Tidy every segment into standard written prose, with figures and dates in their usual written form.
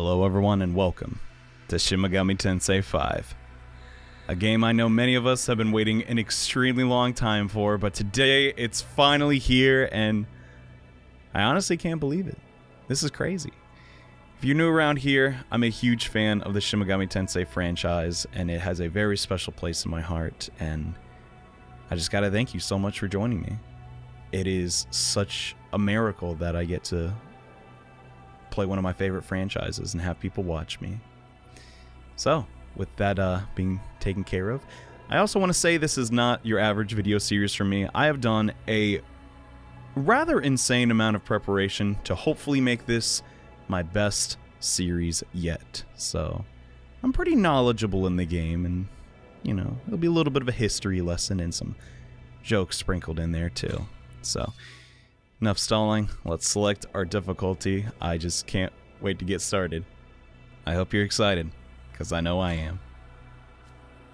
Hello everyone and welcome to Shin Megami Tensei V. A game I know many of us have been waiting an extremely long time for, but today it's finally here and I honestly can't believe it. This is crazy. If you're new around here, I'm a huge fan of the Shin Megami Tensei franchise and it has a very special place in my heart, and I just gotta thank you so much for joining me. It is such a miracle that I get to play one of my favorite franchises and have people watch me. So, with that being taken care of, I also want to say this is not your average video series for me. I have done a rather insane amount of preparation to hopefully make this my best series yet. So, I'm pretty knowledgeable in the game, and, you know, there'll be a little bit of a history lesson and some jokes sprinkled in there too. So, enough stalling, let's select our difficulty. I just can't wait to get started. I hope you're excited, because I know I am.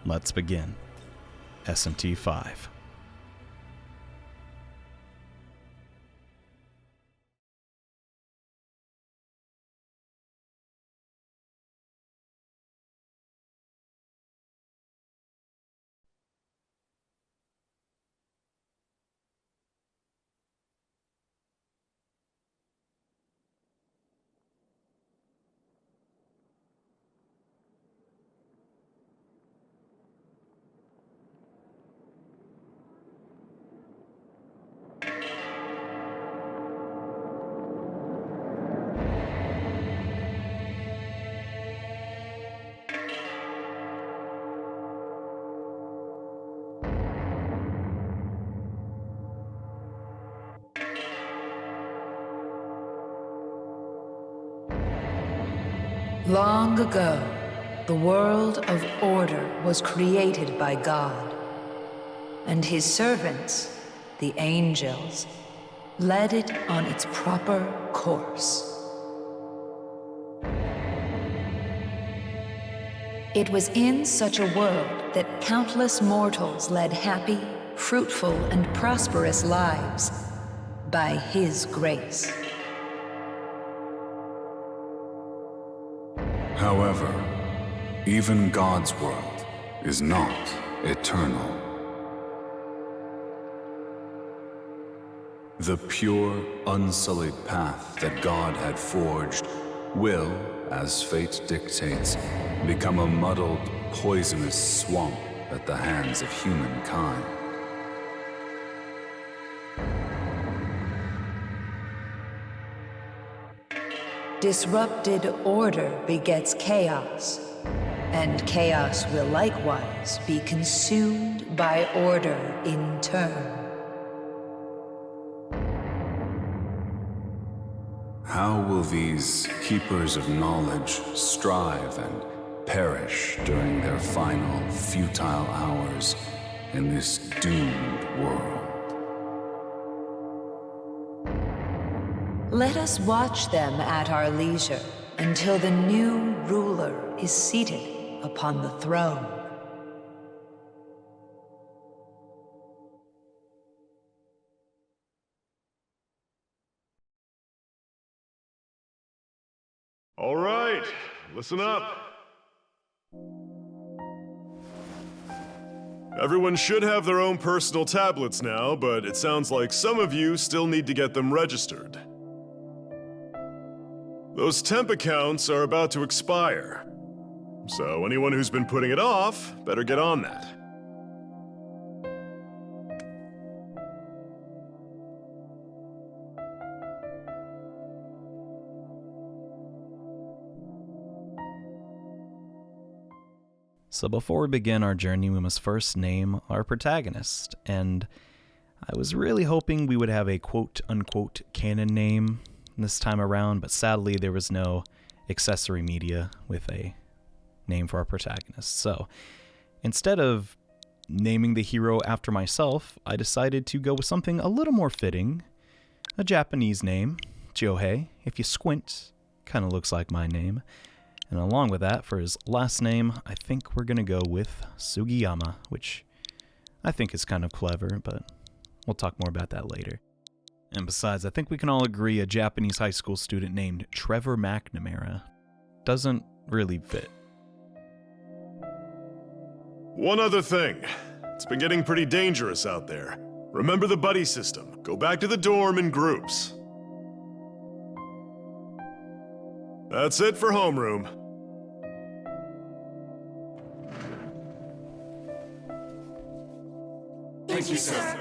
Let's begin. SMT 5. Long ago, the world of order was created by God, and his servants, the angels, led it on its proper course. It was in such a world that countless mortals led happy, fruitful, and prosperous lives by his grace. However, even God's world is not eternal. The pure, unsullied path that God had forged will, as fate dictates, become a muddled, poisonous swamp at the hands of humankind. Disrupted order begets chaos, and chaos will likewise be consumed by order in turn. How will these keepers of knowledge strive and perish during their final, futile hours in this doomed world? Let us watch them at our leisure until the new ruler is seated upon the throne. All right, listen up. Everyone should have their own personal tablets now, but it sounds like some of you still need to get them registered. Those temp accounts are about to expire, so anyone who's been putting it off better get on that. So before we begin our journey, we must first name our protagonist, and I was really hoping we would have a quote-unquote canon name this time around, but sadly there was no accessory media with a name for our protagonist. So instead of naming the hero after myself, I decided to go with something a little more fitting, a Japanese name, Johei. If you squint, kind of looks like my name. And along with that, for his last name, I think we're going to go with Sugiyama, which I think is kind of clever, but we'll talk more about that later. And besides, I think we can all agree a Japanese high school student named Trevor McNamara doesn't really fit. One other thing. It's been getting pretty dangerous out there. Remember the buddy system. Go back to the dorm in groups. That's it for homeroom. Thank you, sir.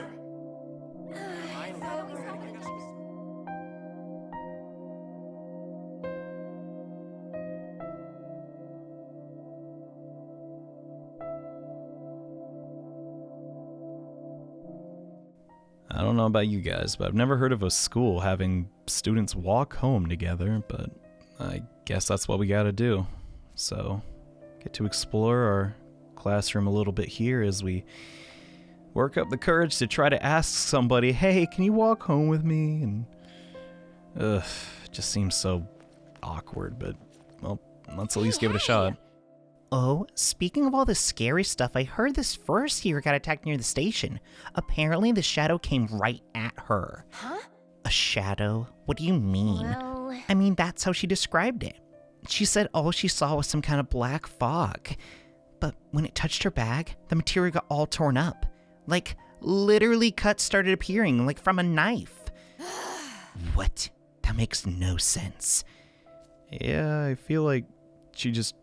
I don't know about you guys, but I've never heard of a school having students walk home together, but I guess that's what we gotta do. So, get to explore our classroom a little bit here as we work up the courage to try to ask somebody, hey, can you walk home with me? And, it just seems so awkward, but, well, let's at least give it a shot. Oh, speaking of all the scary stuff, I heard this first year got attacked near the station. Apparently the shadow came right at her. Huh? A shadow? What do you mean? Well... I mean, that's how she described it. She said all she saw was some kind of black fog. But when it touched her bag, the material got all torn up. Like, literally cuts started appearing, like from a knife. What? That makes no sense. Yeah, I feel like she just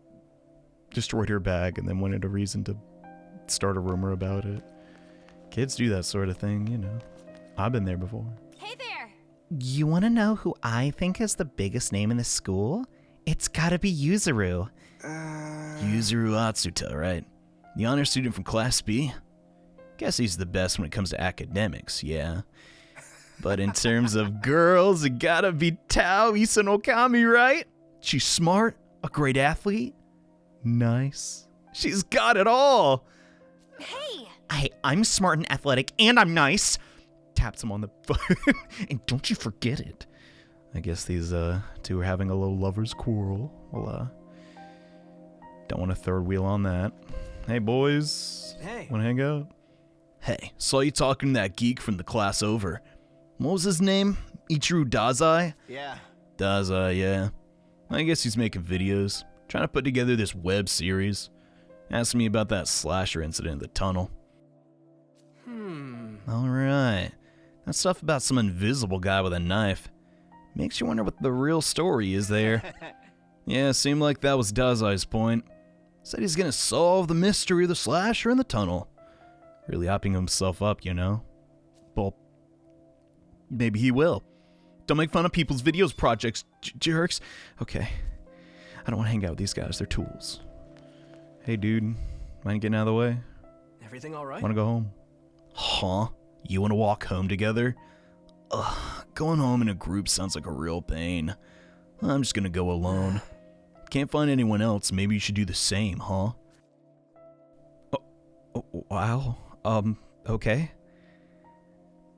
destroyed her bag and then wanted a reason to start a rumor about it. Kids do that sort of thing, you know. I've been there before. Hey there! You want to know who I think is the biggest name in this school? It's gotta be Yuzuru. Yuzuru Atsuta, right? The honor student from Class B? Guess he's the best when it comes to academics, yeah. But in terms of girls, it gotta be Tao Isanokami, right? She's smart, a great athlete, nice. She's got it all! Hey! I'm smart and athletic, and I'm nice. Taps him on the foot. And don't you forget it. I guess these two are having a little lover's quarrel. Well, don't want a third wheel on that. Hey, boys. Hey. Want to hang out? Hey, saw you talking to that geek from the class over. What was his name? Ichiru Dazai? Yeah. Dazai, yeah. I guess he's making videos. Trying to put together this web series. Asked me about that slasher incident in the tunnel. Alright. That stuff about some invisible guy with a knife. Makes you wonder what the real story is there. Yeah, seemed like that was Dazai's point. Said he's gonna solve the mystery of the slasher in the tunnel. Really hyping himself up, you know? Well, maybe he will. Don't make fun of people's videos projects, jerks. Okay. I don't want to hang out with these guys. They're tools. Hey, dude. Mind getting out of the way? Everything all right? Want to go home? Huh? You want to walk home together? Ugh, going home in a group sounds like a real pain. I'm just gonna go alone. Can't find anyone else. Maybe you should do the same, huh? Oh, wow. Okay.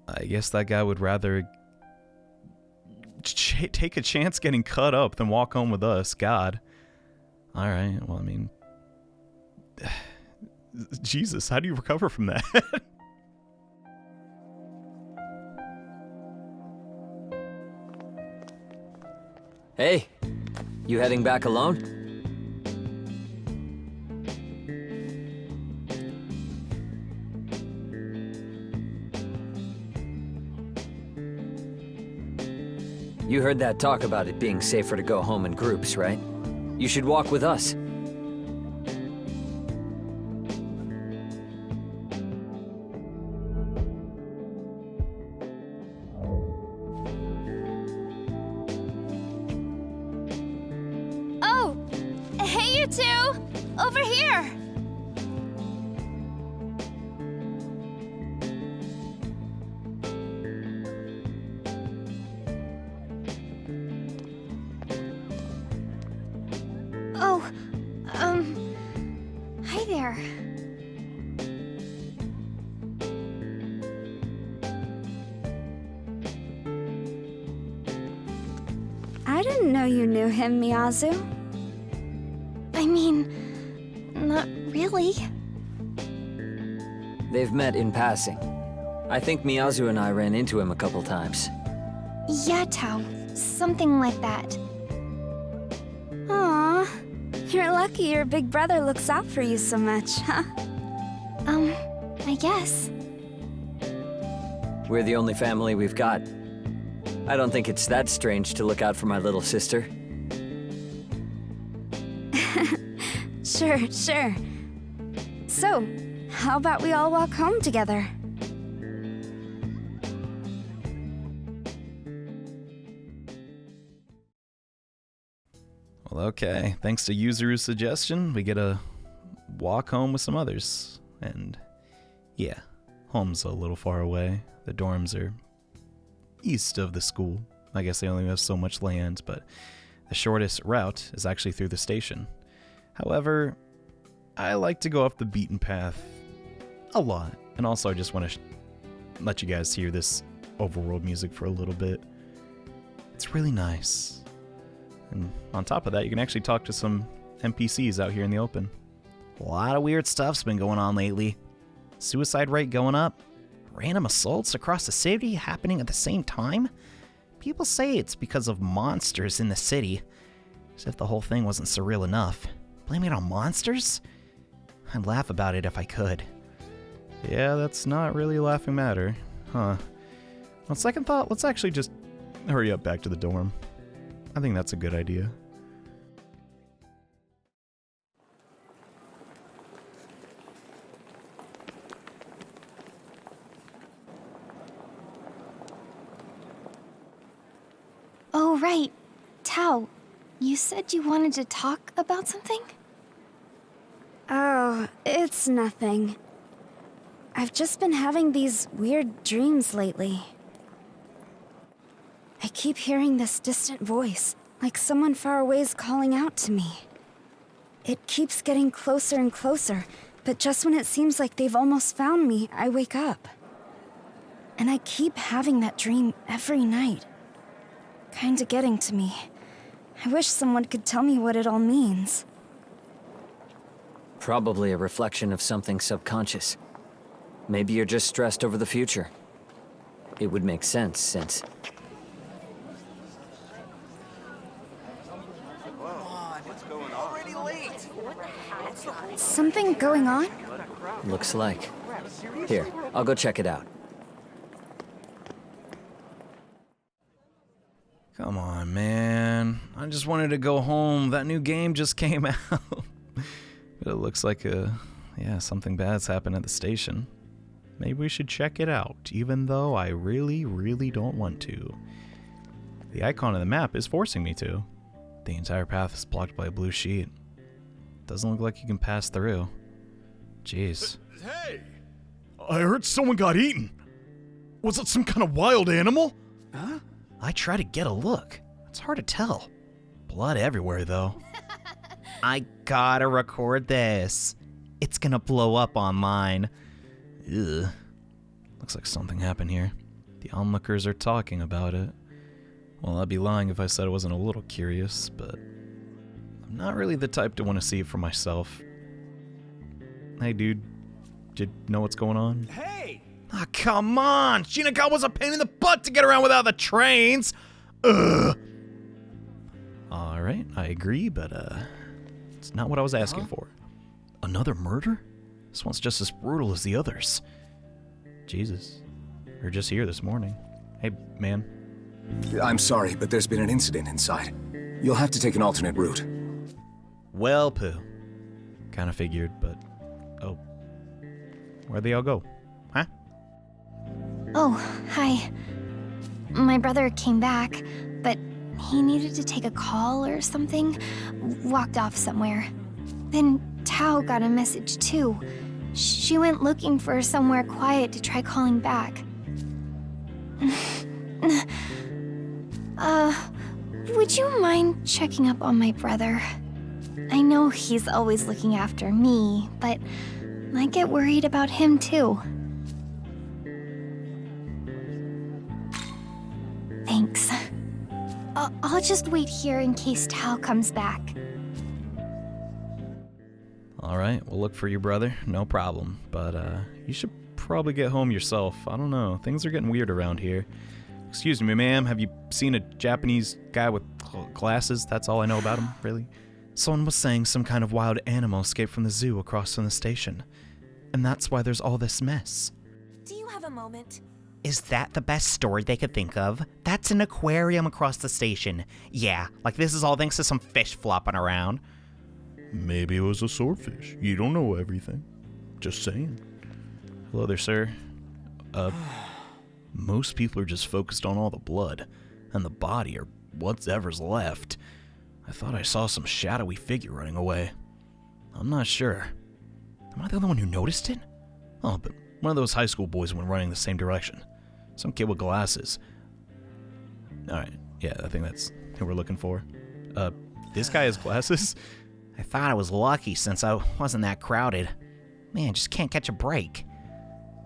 I guess that guy would rather take a chance getting cut up than walk home with us. God. Alright, well, I mean... Jesus, how do you recover from that? Hey, you heading back alone? You heard that talk about it being safer to go home in groups, right? You should walk with us. Oh! Hey, you two! Over here! Oh, hi there. I didn't know you knew him, Miyazu. I mean, not really. They've met in passing. I think Miyazu and I ran into him a couple times. Yeah, Tao. Something like that. Aww. You're lucky your big brother looks out for you so much, huh? I guess. We're the only family we've got. I don't think it's that strange to look out for my little sister. Sure. So, how about we all walk home together? Well, okay. Thanks to Yuzuru's suggestion, we get a walk home with some others. And yeah, home's a little far away. The dorms are east of the school. I guess they only have so much land, but the shortest route is actually through the station. However, I like to go off the beaten path a lot. And also I just want to let you guys hear this overworld music for a little bit. It's really nice. And on top of that, you can actually talk to some NPCs out here in the open. A lot of weird stuff's been going on lately. Suicide rate going up. Random assaults across the city happening at the same time. People say it's because of monsters in the city. As if the whole thing wasn't surreal enough. Blaming it on monsters? I'd laugh about it if I could. Yeah, that's not really a laughing matter. Huh. On second thought, let's actually just hurry up back to the dorm. I think that's a good idea. Oh, right. Tao, you said you wanted to talk about something? Oh, it's nothing. I've just been having these weird dreams lately. I keep hearing this distant voice, like someone far away is calling out to me. It keeps getting closer and closer, but just when it seems like they've almost found me, I wake up. And I keep having that dream every night. Kinda getting to me. I wish someone could tell me what it all means. Probably a reflection of something subconscious. Maybe you're just stressed over the future. It would make sense since... Something going on? Looks like. Here, I'll go check it out. Come on, man. I just wanted to go home. That new game just came out. But it looks like something bad's happened at the station. Maybe we should check it out, even though I really, really don't want to. The icon on the map is forcing me to. The entire path is blocked by a blue sheet. Doesn't look like you can pass through. Jeez. Hey! I heard someone got eaten. Was it some kind of wild animal? Huh? I try to get a look. It's hard to tell. Blood everywhere, though. I gotta record this. It's gonna blow up online. Ugh. Looks like something happened here. The onlookers are talking about it. Well, I'd be lying if I said I wasn't a little curious, but I'm not really the type to want to see it for myself. Hey, dude. Did you know what's going on? Hey! Ah, come on! Shinigami was a pain in the butt to get around without the trains! Ugh! Alright, I agree, but, it's not what I was asking for. Another murder? This one's just as brutal as the others. Jesus. You're just here this morning. Hey, man. I'm sorry, but there's been an incident inside. You'll have to take an alternate route. Well, Pooh. Kinda figured, but... Oh. Where'd they all go? Huh? Oh, hi. My brother came back, but he needed to take a call or something. Walked off somewhere. Then Tao got a message too. She went looking for somewhere quiet to try calling back. Would you mind checking up on my brother? I know he's always looking after me, but I get worried about him too. Thanks. I'll just wait here in case Tao comes back. Alright, we'll look for your brother. No problem. But, you should probably get home yourself. I don't know. Things are getting weird around here. Excuse me, ma'am. Have you seen a Japanese guy with glasses? That's all I know about him, really. Someone was saying some kind of wild animal escaped from the zoo across from the station. And that's why there's all this mess. Do you have a moment? Is that the best story they could think of? That's an aquarium across the station. Yeah, like this is all thanks to some fish flopping around. Maybe it was a swordfish. You don't know everything. Just saying. Hello there, sir. Most people are just focused on all the blood and the body or whatever's left. I thought I saw some shadowy figure running away. I'm not sure. Am I the only one who noticed it? Oh, but one of those high school boys went running the same direction. Some kid with glasses. Alright, yeah, I think that's who we're looking for. This guy has glasses? I thought I was lucky since I wasn't that crowded. Man, just can't catch a break.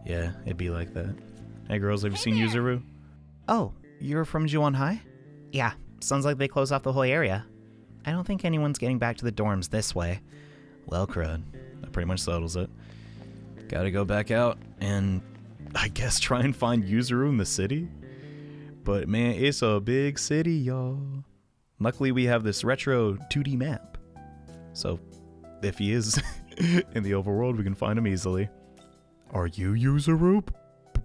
Yeah, it'd be like that. Hey girls, have you seen Yuzuru? Oh, you're from Juon High? Yeah, sounds like they closed off the whole area. I don't think anyone's getting back to the dorms this way. Well, crud. That pretty much settles it. Gotta go back out and, I guess, try and find Yuzuru in the city? But man, it's a big city, y'all. Luckily, we have this retro 2D map. So, if he is in the overworld, we can find him easily. Are you Yuzuru?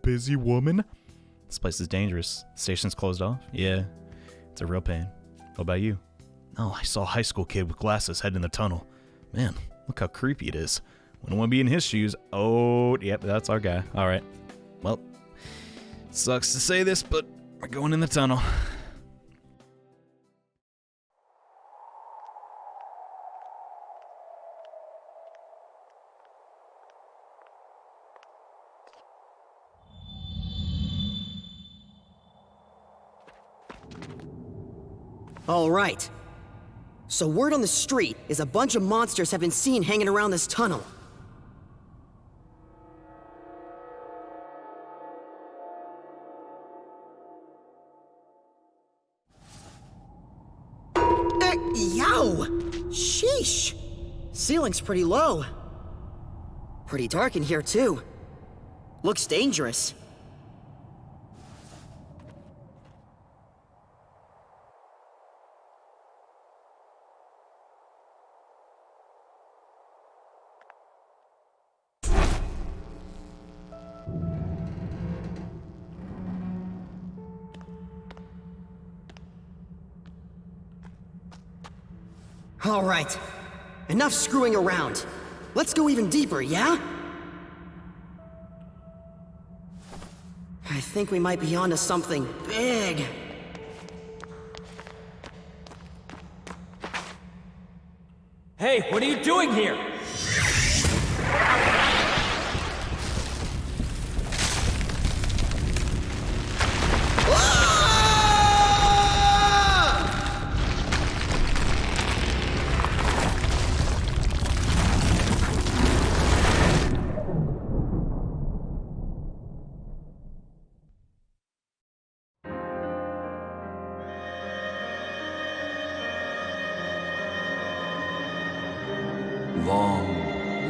Busy woman? This place is dangerous. Station's closed off? Yeah, it's a real pain. What about you? Oh, I saw a high school kid with glasses heading in the tunnel. Man, look how creepy it is. Wouldn't want to be in his shoes. Oh, yep, that's our guy. All right. Well, sucks to say this, but we're going in the tunnel. All right. So word on the street is a bunch of monsters have been seen hanging around this tunnel. Yow! Sheesh! Ceiling's pretty low. Pretty dark in here, too. Looks dangerous. All right. Enough screwing around. Let's go even deeper, yeah? I think we might be onto something big. Hey, what are you doing here?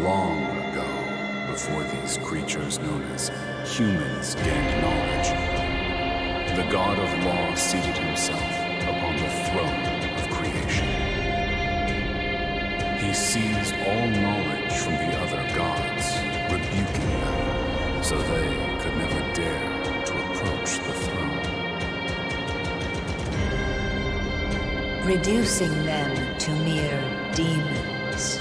Long ago, before these creatures known as humans gained knowledge, the god of law seated himself upon the throne of creation. He seized all knowledge from the other gods, rebuking them, so they could never dare to approach the throne. Reducing them to mere demons.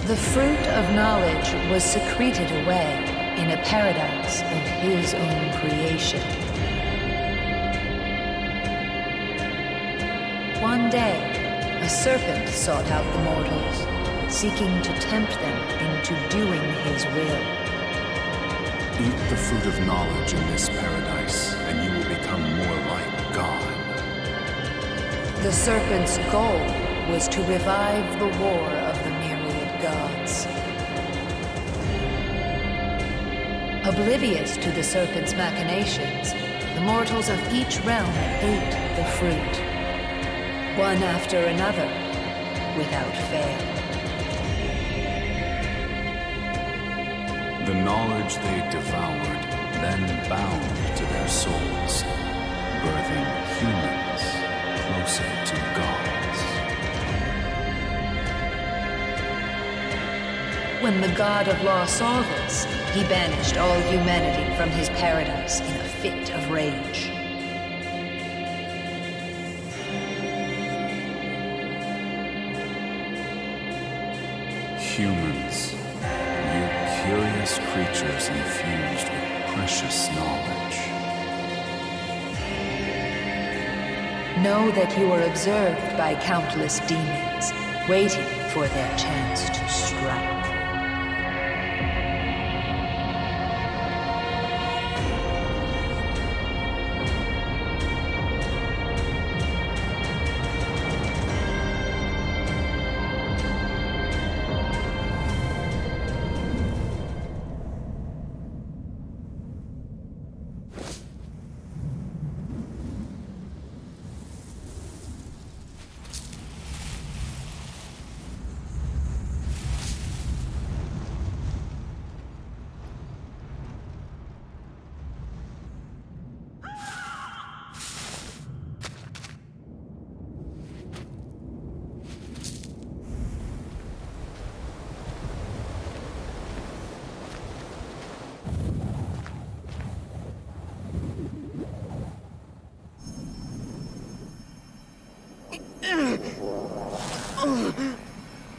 The fruit of knowledge was secreted away in a paradise of his own creation. One day, a serpent sought out the mortals, seeking to tempt them into doing his will. Eat the fruit of knowledge in this paradise, and you will become more like God. The serpent's goal was to revive the war of the myriad gods. Oblivious to the serpent's machinations, the mortals of each realm ate the fruit, one after another, without fail. The knowledge they devoured then bound to their souls, birthing humans closer to gods. When the god of law saw this, he banished all humanity from his paradise in a fit of rage. Humans, you curious creatures infused with precious knowledge. Know that you are observed by countless demons, waiting for their chance to strike.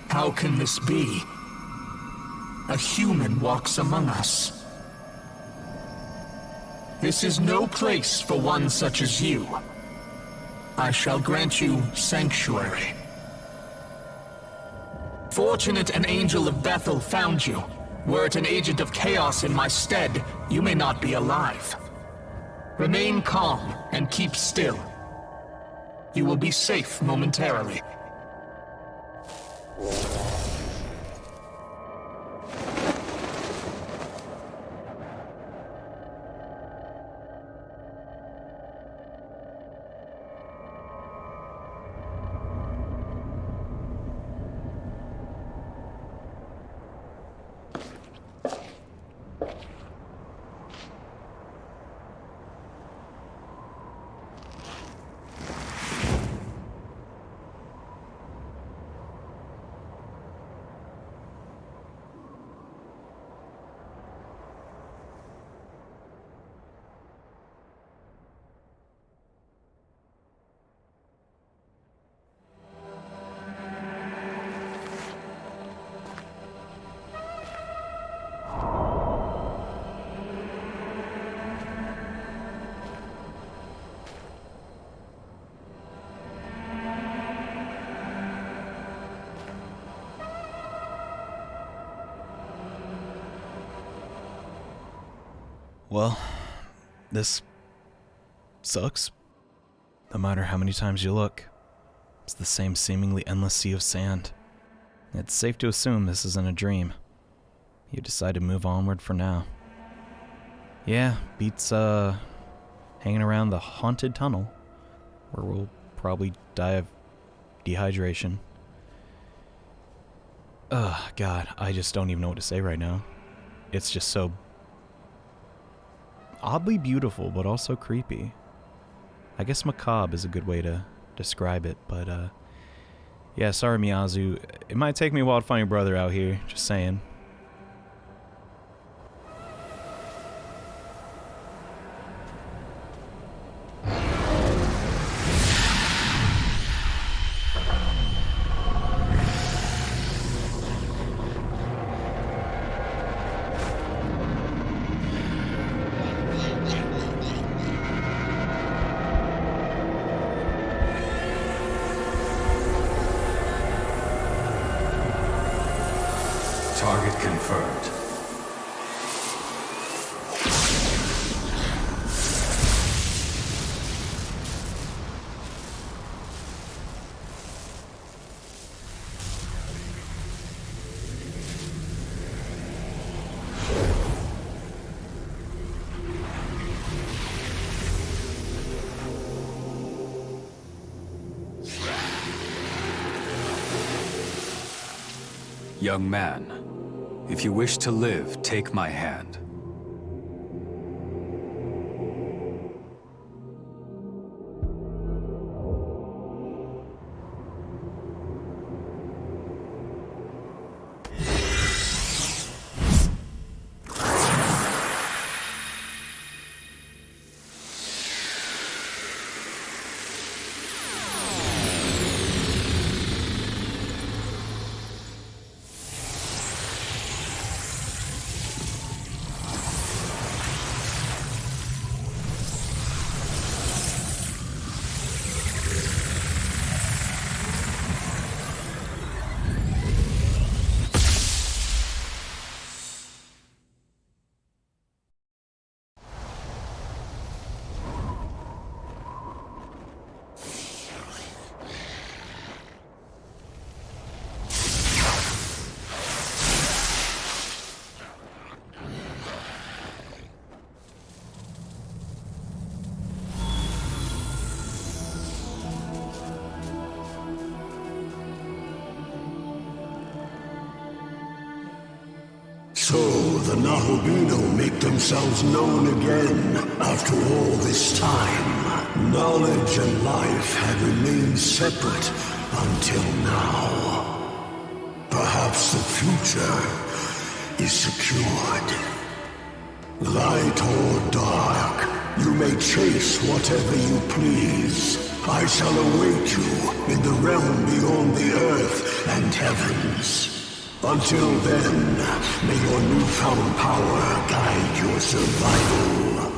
How can this be? A human walks among us. This is no place for one such as you. I shall grant you sanctuary. Fortunate an angel of Bethel found you. Were it an agent of chaos in my stead, you may not be alive. Remain calm and keep still. You will be safe momentarily. Well, this sucks. No matter how many times you look, it's the same seemingly endless sea of sand. It's safe to assume this isn't a dream. You decide to move onward for now. Yeah, beats hanging around the haunted tunnel, where we'll probably die of dehydration. Ugh, God, I just don't even know what to say right now. It's just so oddly beautiful, but also creepy. I guess macabre is a good way to describe it, but yeah, sorry Miyazu. It might take me a while to find your brother out here, just saying. Target confirmed. Young man, if you wish to live, take my hand. the Nahobino make themselves known again after all this time. Knowledge and life had remained separate until now. Perhaps the future is secured. Light or dark, you may chase whatever you please. I shall await you in the realm beyond the earth and heavens. Until then, may your newfound power guide your survival.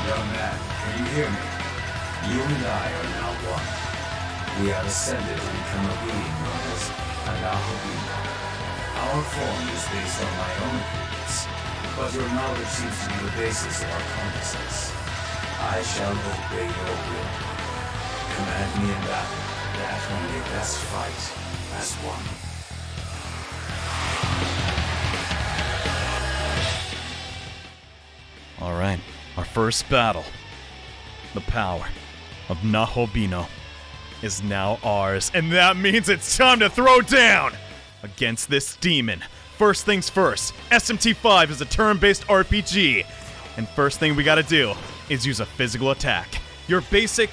Young man, can you hear me? You and I are now one. We have ascended to become a being known as a Nahobino. Our form is based on my own opinions, but your knowledge seems to be the basis of our consciousness. I shall obey your will. Command me in battle, that we may best fight as one. Alright, our first battle. The power of Nahobino is now ours, and that means it's time to throw down against this demon. First things first, SMT5 is a turn-based RPG, and first thing we gotta do is use a physical attack. Your basic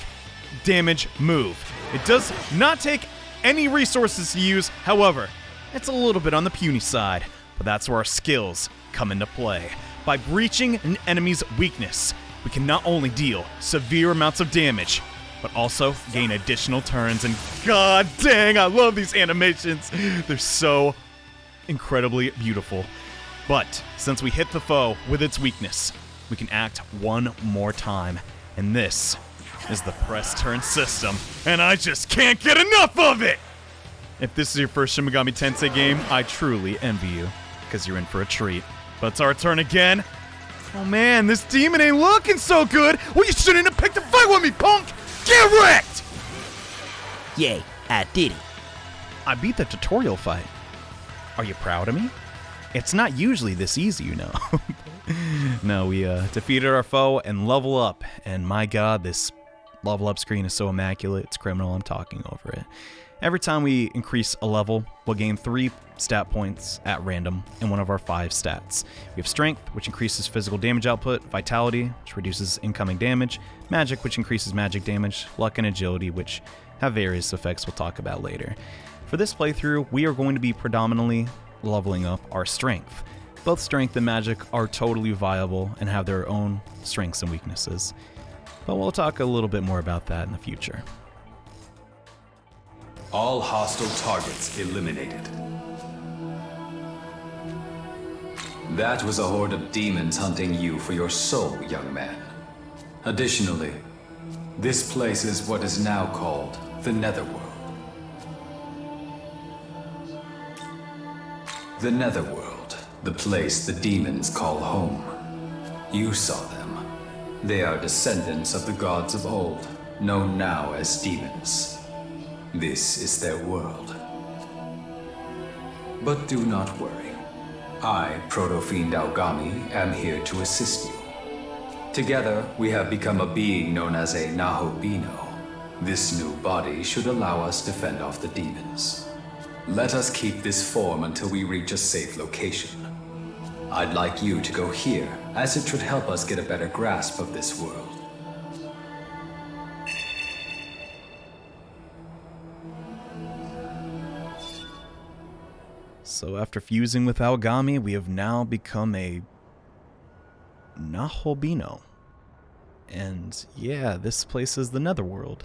damage move. It does not take any resources to use, however, it's a little bit on the puny side, but that's where our skills come into play. By breaching an enemy's weakness, we can not only deal severe amounts of damage, but also gain additional turns, and god dang, I love these animations. They're so incredibly beautiful. But since we hit the foe with its weakness, we can act one more time, and this is the press turn system, and I just can't get enough of it! If this is your first Shin Megami Tensei game, I truly envy you, because you're in for a treat. But it's our turn again. Oh man, this demon ain't looking so good! Well, you shouldn't have picked a fight with me, punk! Get wrecked! Yay, I did it. I beat the tutorial fight. Are you proud of me? It's not usually this easy, you know. No, we defeated our foe and level up, and my god, this level up screen is so immaculate, it's criminal, I'm talking over it. Every time we increase a level, we'll gain 3 stat points at random in one of our 5 stats. We have Strength, which increases physical damage output, Vitality, which reduces incoming damage, Magic, which increases magic damage, Luck and Agility, which have various effects we'll talk about later. For this playthrough, we are going to be predominantly leveling up our Strength. Both Strength and Magic are totally viable and have their own strengths and weaknesses, but we'll talk a little bit more about that in the future. All hostile targets eliminated. That was a horde of demons hunting you for your soul, young man. Additionally, this place is what is now called the Netherworld. The Netherworld, the place the demons call home. You saw them. They are descendants of the gods of old, known now as demons. This is their world. But do not worry. I, Proto-Fiend Aogami, am here to assist you. Together, we have become a being known as a Nahobino. This new body should allow us to fend off the demons. Let us keep this form until we reach a safe location. I'd like you to go here, as it should help us get a better grasp of this world. So after fusing with Aogami, we have now become a Nahobino. And yeah, this place is the Netherworld.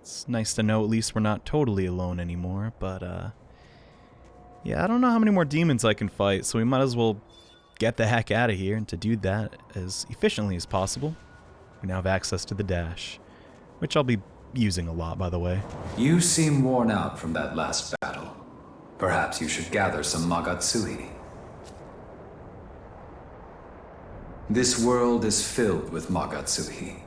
It's nice to know at least we're not totally alone anymore, but yeah, I don't know how many more demons I can fight, so we might as well get the heck out of here, and to do that as efficiently as possible, we now have access to the dash, which I'll be using a lot, by the way. You seem worn out from that last battle. Perhaps you should gather some Magatsuhi. This world is filled with Magatsuhi.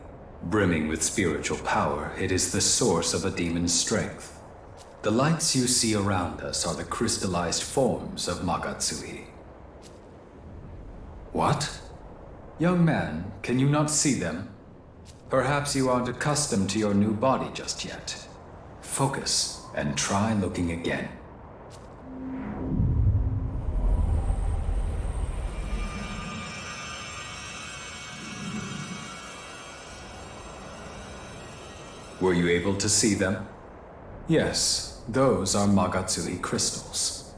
Brimming with spiritual power, it is the source of a demon's strength. The lights you see around us are the crystallized forms of Magatsuhi. What? Young man, can you not see them? Perhaps you aren't accustomed to your new body just yet. Focus, and try looking again. Were you able to see them? Yes, those are Magatsuhi crystals.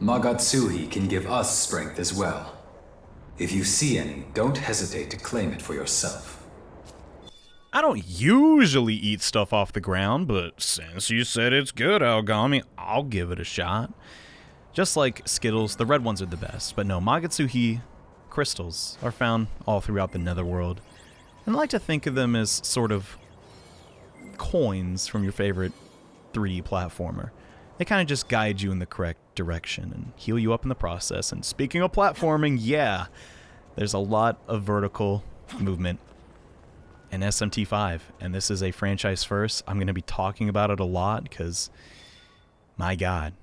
Magatsuhi can give us strength as well. If you see any, don't hesitate to claim it for yourself. I don't usually eat stuff off the ground, but since you said it's good, Aogami, I'll give it a shot. Just like Skittles, the red ones are the best, but no, Magatsuhi crystals are found all throughout the Netherworld. And I like to think of them as sort of coins from your favorite 3D platformer. They kind of just guide you in the correct direction and heal you up in the process. And speaking of platforming, yeah, there's a lot of vertical movement in SMT5, and this is a franchise first. I'm going to be talking about it a lot because, my god,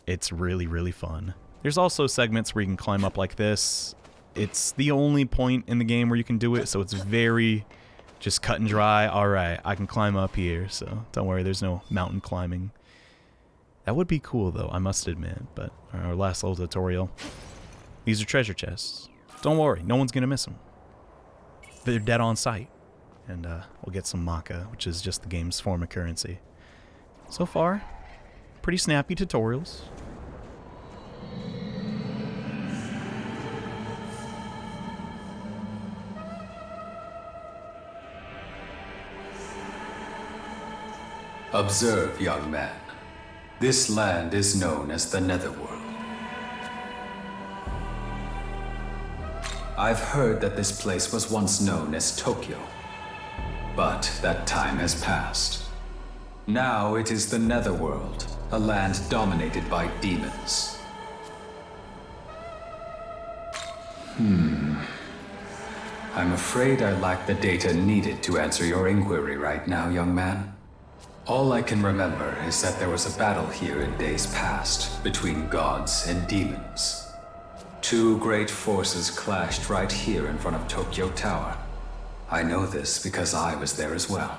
it's really, really fun. There's also segments where you can climb up like this. It's the only point in the game where you can do it, so it's very just cut and dry. Alright, I can climb up here, so don't worry, there's no mountain climbing. That would be cool, though, I must admit, but our last little tutorial. These are treasure chests. Don't worry, no one's going to miss them. They're dead on sight. And we'll get some Maka, which is just the game's form of currency. So far, pretty snappy tutorials. Observe, young man. This land is known as the Netherworld. I've heard that this place was once known as Tokyo. But that time has passed. Now it is the Netherworld, a land dominated by demons. I'm afraid I lack the data needed to answer your inquiry right now, young man. All I can remember is that there was a battle here in days past between gods and demons. Two great forces clashed right here in front of Tokyo Tower. I know this because I was there as well.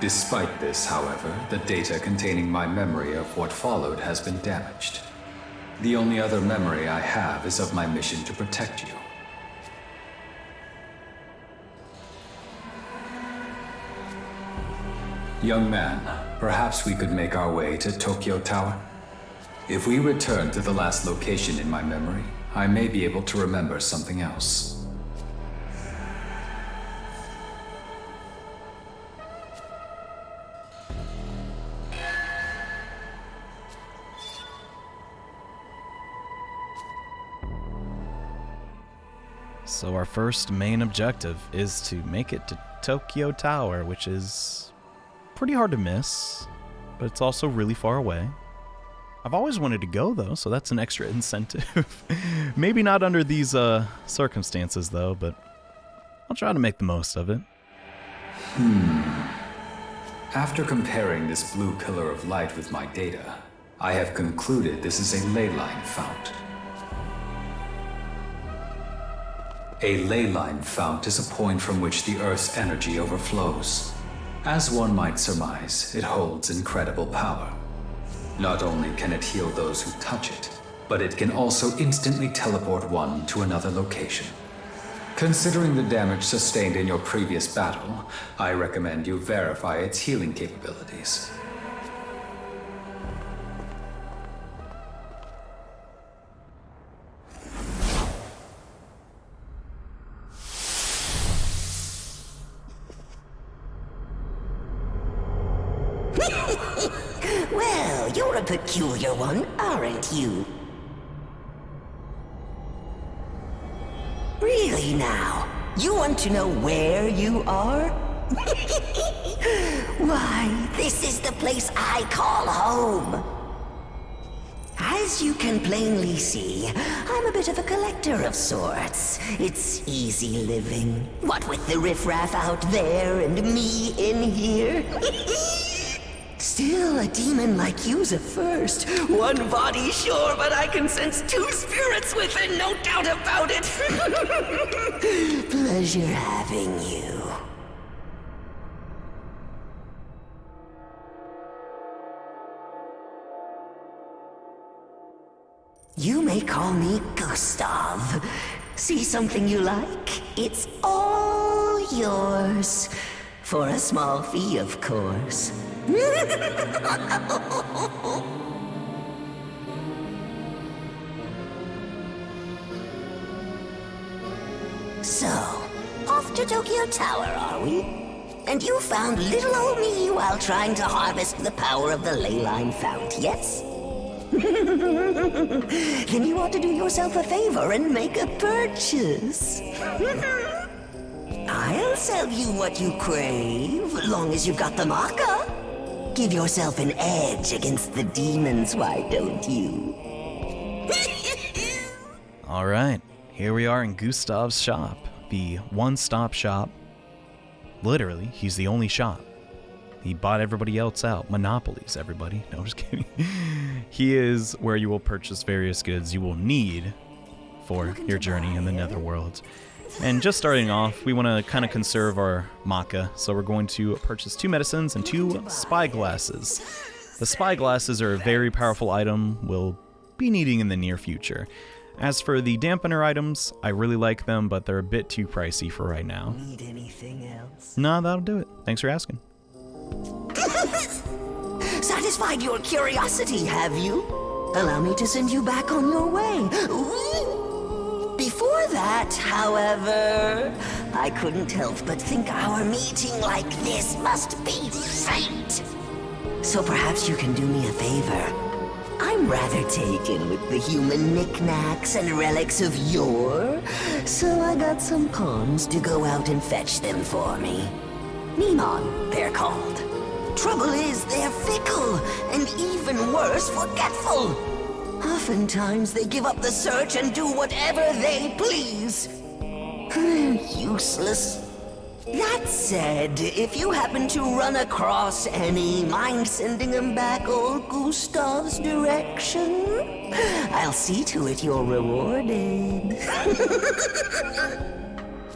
Despite this, however, the data containing my memory of what followed has been damaged. The only other memory I have is of my mission to protect you. Young man, perhaps we could make our way to Tokyo Tower? If we return to the last location in my memory, I may be able to remember something else. So our first main objective is to make it to Tokyo Tower, which is pretty hard to miss, but it's also really far away. I've always wanted to go, though, so that's an extra incentive. Maybe not under these circumstances, though, but I'll try to make the most of it. After comparing this blue pillar of light with my data, I have concluded this is a ley line fount. A ley line fount is a point from which the Earth's energy overflows. As one might surmise, it holds incredible power. Not only can it heal those who touch it, but it can also instantly teleport one to another location. Considering the damage sustained in your previous battle, I recommend you verify its healing capabilities. Well, you're a peculiar one, aren't you? Really now? You want to know where you are? Why, this is the place I call home. As you can plainly see, I'm a bit of a collector of sorts. It's easy living. What with the riffraff out there and me in here. Still, a demon like you's a first. One body, sure, but I can sense two spirits within, no doubt about it. Pleasure having you. You may call me Gustave. See something you like? It's all yours. For a small fee, of course. So, off to Tokyo Tower, are we? And you found little old me while trying to harvest the power of the ley line fount, yes? Then you ought to do yourself a favor and make a purchase. I'll sell you what you crave, long as you've got the maca. Give yourself an edge against the demons, why don't you? All right, here we are in Gustave's shop, the one-stop shop. Literally, he's the only shop. He bought everybody else out. Monopolies, everybody. No, I'm just kidding. He is where you will purchase various goods you will need for your journey in the Netherworld. And just starting off, we want to kind of conserve our maca, so we're going to purchase 2 medicines and 2 spy glasses. The spy glasses are a very powerful item we'll be needing in the near future. As for the dampener items, I really like them, but they're a bit too pricey for right now. Need anything else? No, that'll do it. Thanks for asking. Satisfied your curiosity, have you? Allow me to send you back on your way. Ooh. Before that, however, I couldn't help but think our meeting like this must be fate. So perhaps you can do me a favor. I'm rather taken with the human knickknacks and relics of yore, so I got some pawns to go out and fetch them for me. Miman, they're called. Trouble is, they're fickle, and even worse, forgetful. Oftentimes, they give up the search and do whatever they please. They're useless. That said, if you happen to run across any, mind sending them back old Gustave's direction? I'll see to it you're rewarded.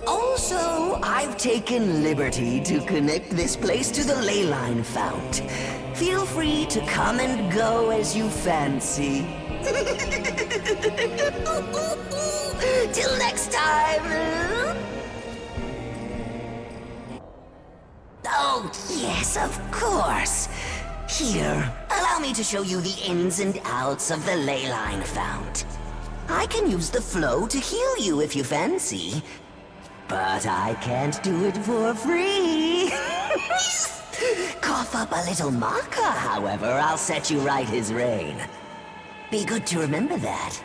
Also, I've taken liberty to connect this place to the ley line fount. Feel free to come and go as you fancy. Till next time. Oh, yes, of course. Here, allow me to show you the ins and outs of the ley line fount. I can use the flow to heal you if you fancy. But I can't do it for free. Cough up a little maca, however, I'll set you right as rain. Be good to remember that.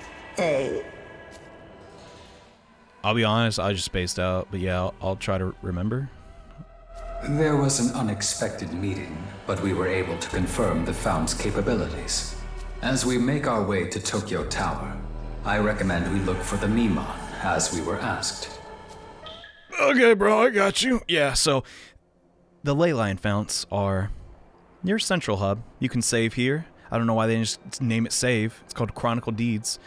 I'll be honest, I just spaced out, but yeah, I'll try to remember. There was an unexpected meeting, but we were able to confirm the fount's capabilities. As we make our way to Tokyo Tower, I recommend we look for the Miman, as we were asked. Okay, bro, I got you. Yeah, so the ley line founts are your central hub. You can save here. I don't know why they didn't just name it save. It's called Chronicle Deeds.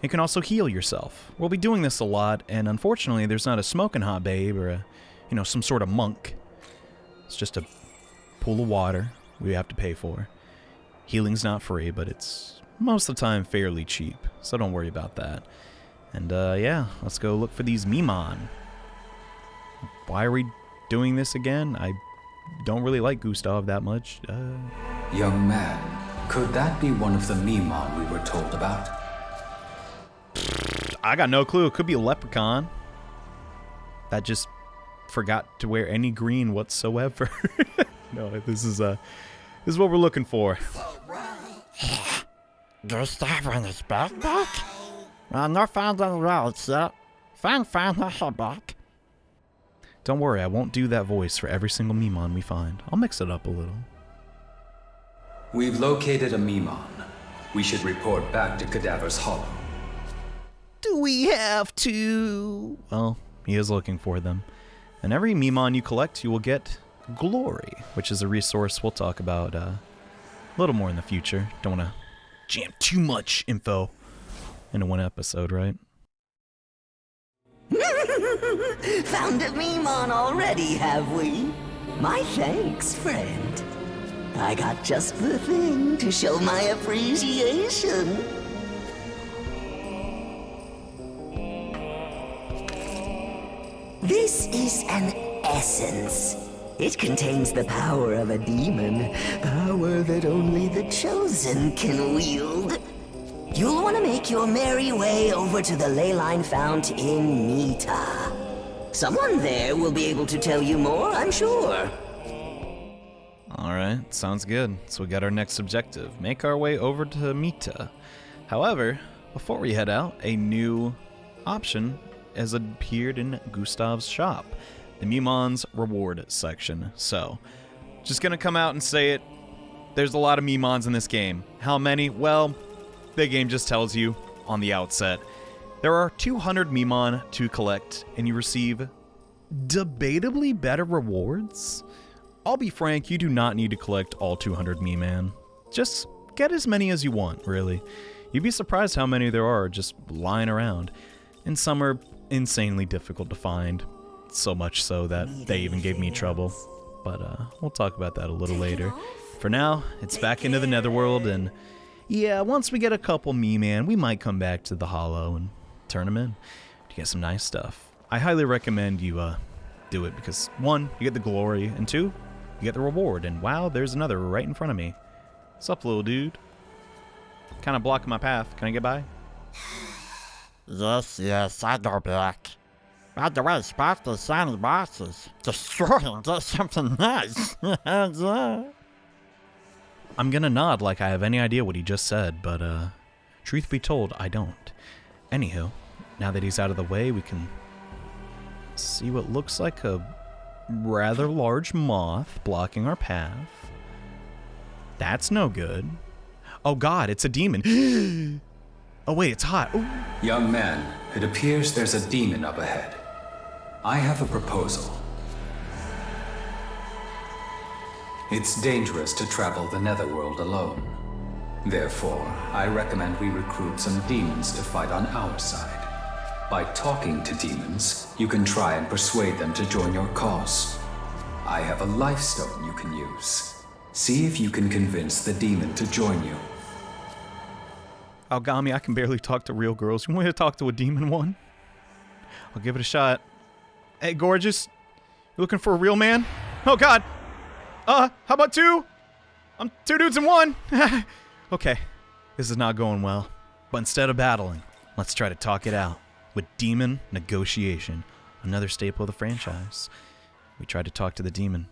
You can also heal yourself. We'll be doing this a lot, and unfortunately, there's not a smoking hot babe or a, some sort of monk. It's just a pool of water we have to pay for. Healing's not free, but it's most of the time fairly cheap, so don't worry about that. And yeah, let's go look for these Miman. Why are we doing this again? I don't really like Gustave that much. Young man, could that be one of the Miman we were told about? I got no clue. It could be a leprechaun that just forgot to wear any green whatsoever. No, this is what we're looking for. Gustave on his backpack? No found on the road, sir. Found her back. Don't worry, I won't do that voice for every single Miman we find. I'll mix it up a little. We've located a Miman. We should report back to Cadaver's Hollow. Do we have to? Well, he is looking for them. And every Miman you collect, you will get glory, which is a resource we'll talk about a little more in the future. Don't want to jam too much info into one episode, right? Found a Miman already, have we? My thanks, friend. I got just the thing to show my appreciation. This is an essence. It contains the power of a demon, power that only the chosen can wield. You'll want to make your merry way over to the ley line fount in Nita. Someone there will be able to tell you more, I'm sure. Alright, sounds good. So we got our next objective. Make our way over to Mita. However, before we head out, a new option has appeared in Gustave's shop. The Miman's reward section. So, just gonna come out and say it. There's a lot of Mimans in this game. How many? Well, the game just tells you on the outset. There are 200 Miman to collect, and you receive debatably better rewards. I'll be frank, you do not need to collect all 200 Miman. Just get as many as you want, really. You'd be surprised how many there are just lying around. And some are insanely difficult to find. So much so that they even gave me trouble. But we'll talk about that a little later. For now, it's back into the Netherworld, and yeah, once we get a couple Miman, we might come back to the Hollow and turn them in to get some nice stuff. I highly recommend you do it because 1, you get the glory, and 2, you get the reward. And wow, there's another right in front of me. What's up, little dude? Kind of blocking my path. Can I get by? Yes, I go back. By the way, spot the shiny boxes. Destroy and get something nice. I'm gonna nod like I have any idea what he just said, but truth be told, I don't. Anywho, now that he's out of the way, we can see what looks like a rather large moth blocking our path. That's no good. Oh god, it's a demon. Oh wait, it's hot. Ooh. Young man, it appears there's a demon up ahead. I have a proposal. It's dangerous to travel the Netherworld alone. Therefore, I recommend we recruit some demons to fight on our side. By talking to demons, you can try and persuade them to join your cause. I have a life stone you can use. See if you can convince the demon to join you. Algami, I can barely talk to real girls. You want me to talk to a demon one? I'll give it a shot. Hey, gorgeous. You looking for a real man? Oh, God. How about 2? I'm 2 dudes in 1. Okay, this is not going well. But instead of battling, let's try to talk it out with demon negotiation. Another staple of the franchise. We tried to talk to the demon.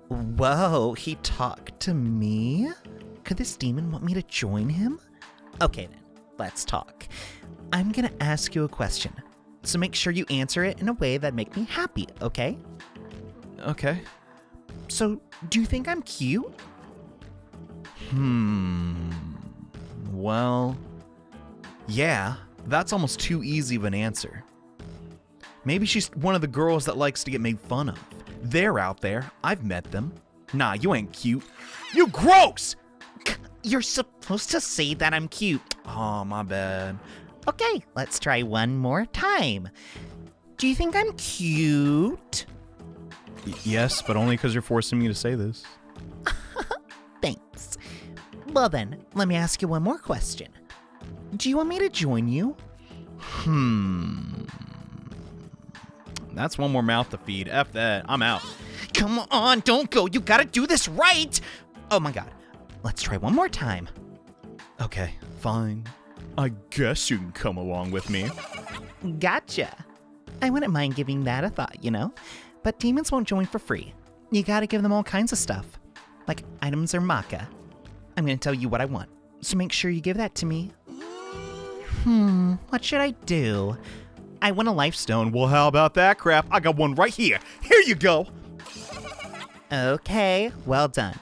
Whoa, he talked to me? Could this demon want me to join him? Okay then, let's talk. I'm gonna ask you a question, so make sure you answer it in a way that make me happy, okay? Okay. So, do you think I'm cute? Well, yeah, that's almost too easy of an answer. Maybe she's one of the girls that likes to get made fun of. They're out there. I've met them. Nah, you ain't cute. You gross! You're supposed to say that I'm cute. Oh, my bad. Okay, let's try one more time. Do you think I'm cute? Yes, but only because you're forcing me to say this. Thanks. Well then, let me ask you one more question. Do you want me to join you? That's one more mouth to feed. F that. I'm out. Come on, don't go. You gotta do this right. Oh my god. Let's try one more time. Okay, fine. I guess you can come along with me. Gotcha. I wouldn't mind giving that a thought, you know? But demons won't join for free. You gotta give them all kinds of stuff. Like items or maca. I'm gonna tell you what I want, so make sure you give that to me. What should I do? I want a life stone. Well, how about that crap? I got one right here. Here you go. Okay, well done.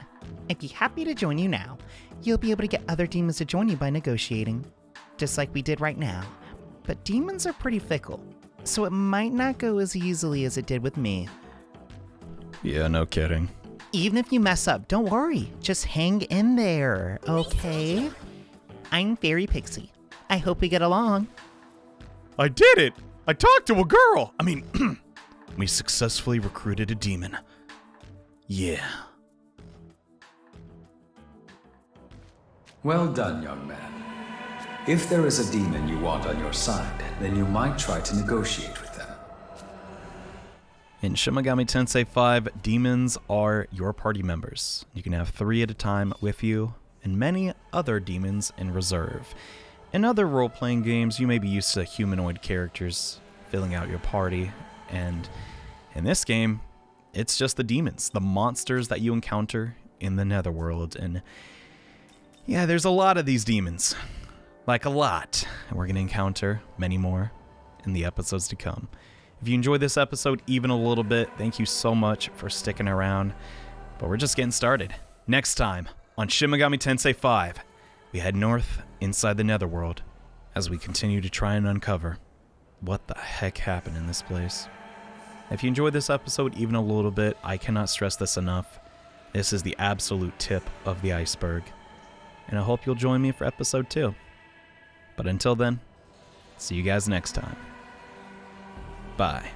I'd be happy to join you now. You'll be able to get other demons to join you by negotiating, just like we did right now. But demons are pretty fickle, so it might not go as easily as it did with me. Yeah, no kidding. Even if you mess up, don't worry. Just hang in there, okay? I'm Fairy Pixie. I hope we get along. I did it! I talked to a girl! I mean, we successfully recruited a demon. Yeah. Well done, young man. If there is a demon you want on your side, then you might try to negotiate with them. In Shin Megami Tensei V, demons are your party members. You can have 3 at a time with you, and many other demons in reserve. In other role-playing games, you may be used to humanoid characters filling out your party, and in this game, it's just the demons, the monsters that you encounter in the Netherworld. And yeah, there's a lot of these demons. Like a lot. And we're going to encounter many more in the episodes to come. If you enjoyed this episode even a little bit, thank you so much for sticking around. But we're just getting started. Next time on Shin Megami Tensei V, we head north inside the Netherworld as we continue to try and uncover what the heck happened in this place. If you enjoyed this episode even a little bit, I cannot stress this enough. This is the absolute tip of the iceberg. And I hope you'll join me for episode 2. But until then, see you guys next time. Bye.